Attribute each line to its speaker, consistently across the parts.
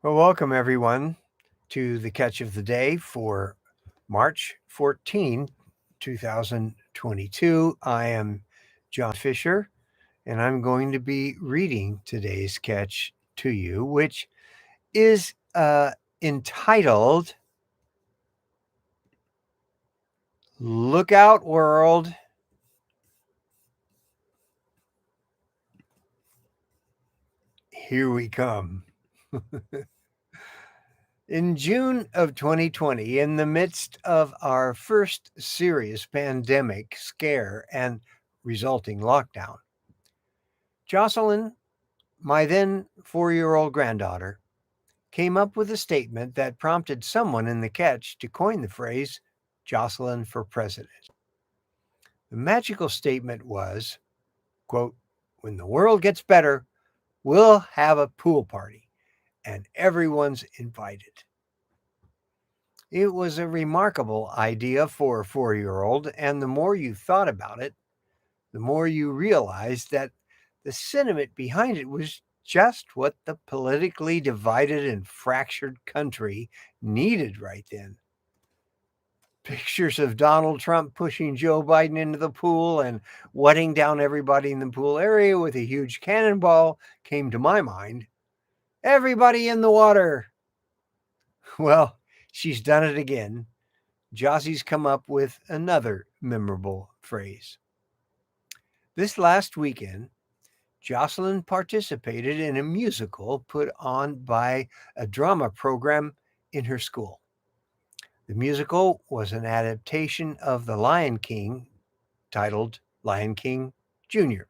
Speaker 1: Well, welcome everyone to the catch of the day for March 14, 2022. I am John Fisher, and I'm going to be reading today's catch to you, which is entitled Look Out World. Here we come. In June of 2020, in the midst of our first serious pandemic scare and resulting lockdown, Jocelyn, my then 4-year-old granddaughter, came up with a statement that prompted someone in the catch to coin the phrase Jocelyn for president. The magical statement was, quote, "When the world gets better, we'll have a pool party and everyone's invited." It was a remarkable idea for a 4-year-old, and the more you thought about it, the more you realized that the sentiment behind it was just what the politically divided and fractured country needed right then. Pictures of Donald Trump pushing Joe Biden into the pool and wetting down everybody in the pool area with a huge cannonball came to my mind. Everybody in the water. Well, she's done it again. Jossie's come up with another memorable phrase. This last weekend, Jocelyn participated in a musical put on by a drama program in her school. The musical was an adaptation of The Lion King titled Lion King Jr.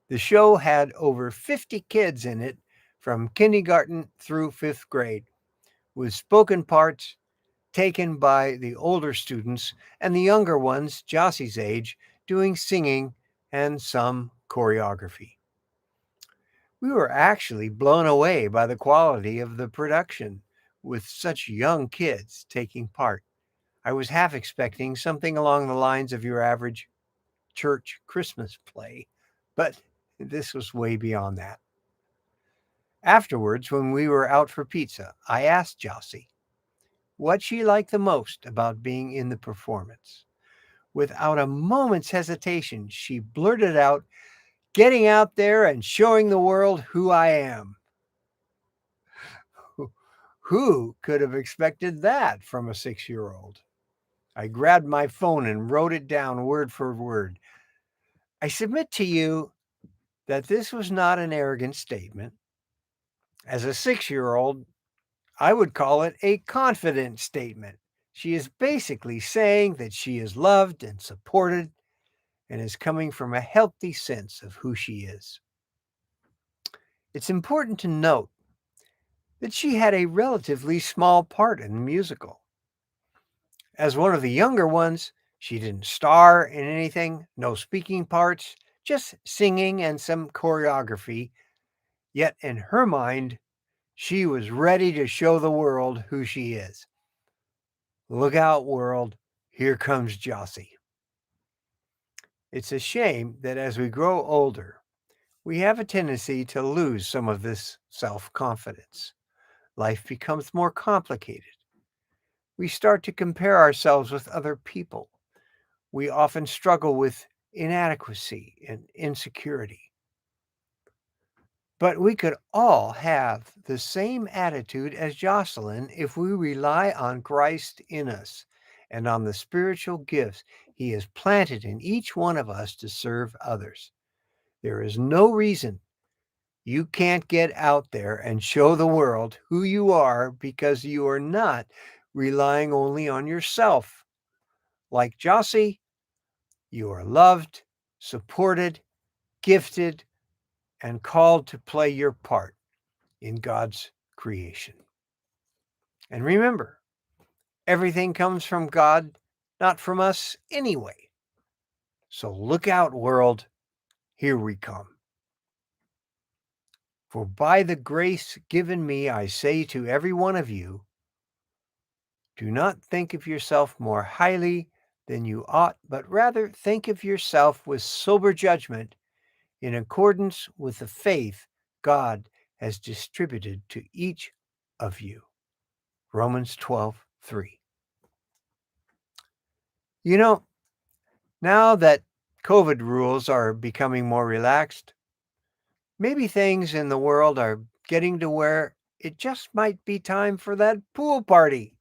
Speaker 1: The show had over 50 kids in it from kindergarten through fifth grade, with spoken parts taken by the older students and the younger ones, Jossie's age, doing singing and some choreography. We were actually blown away by the quality of the production with such young kids taking part. I was half expecting something along the lines of your average church Christmas play, but this was way beyond that. Afterwards, when we were out for pizza, I asked Jossie what she liked the most about being in the performance. Without a moment's hesitation, she blurted out, "Getting out there and showing the world who I am." Who could have expected that from a 6-year-old? I grabbed my phone and wrote it down word for word. I submit to you that this was not an arrogant statement. As a 6-year-old, I would call it a confident statement. She is basically saying that she is loved and supported and is coming from a healthy sense of who she is. It's important to note that she had a relatively small part in the musical. As one of the younger ones, she didn't star in anything, no speaking parts, just singing and some choreography. Yet in her mind, she was ready to show the world who she is. Look out, world. Here comes Jossie. It's a shame that as we grow older, we have a tendency to lose some of this self confidence. Life becomes more complicated. We start to compare ourselves with other people. We often struggle with inadequacy and insecurity. But we could all have the same attitude as Jocelyn if we rely on Christ in us and on the spiritual gifts He has planted in each one of us to serve others. There is no reason you can't get out there and show the world who you are because you are not relying only on yourself. Like Jossie, you are loved, supported, gifted, and called to play your part in God's creation. And remember, everything comes from God, not from us anyway. So look out, world. Here we come. For by the grace given me, I say to every one of you, do not think of yourself more highly than you ought, but rather think of yourself with sober judgment in accordance with the faith God has distributed to each of you. Romans 12:3. You know, now that COVID rules are becoming more relaxed, maybe things in the world are getting to where it just might be time for that pool party.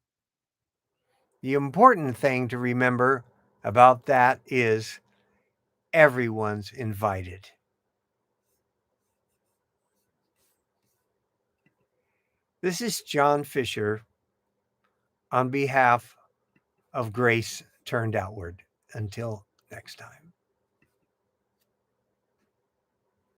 Speaker 1: The important thing to remember about that is everyone's invited. This is John Fisher on behalf of Grace Turned Outward. Until next time.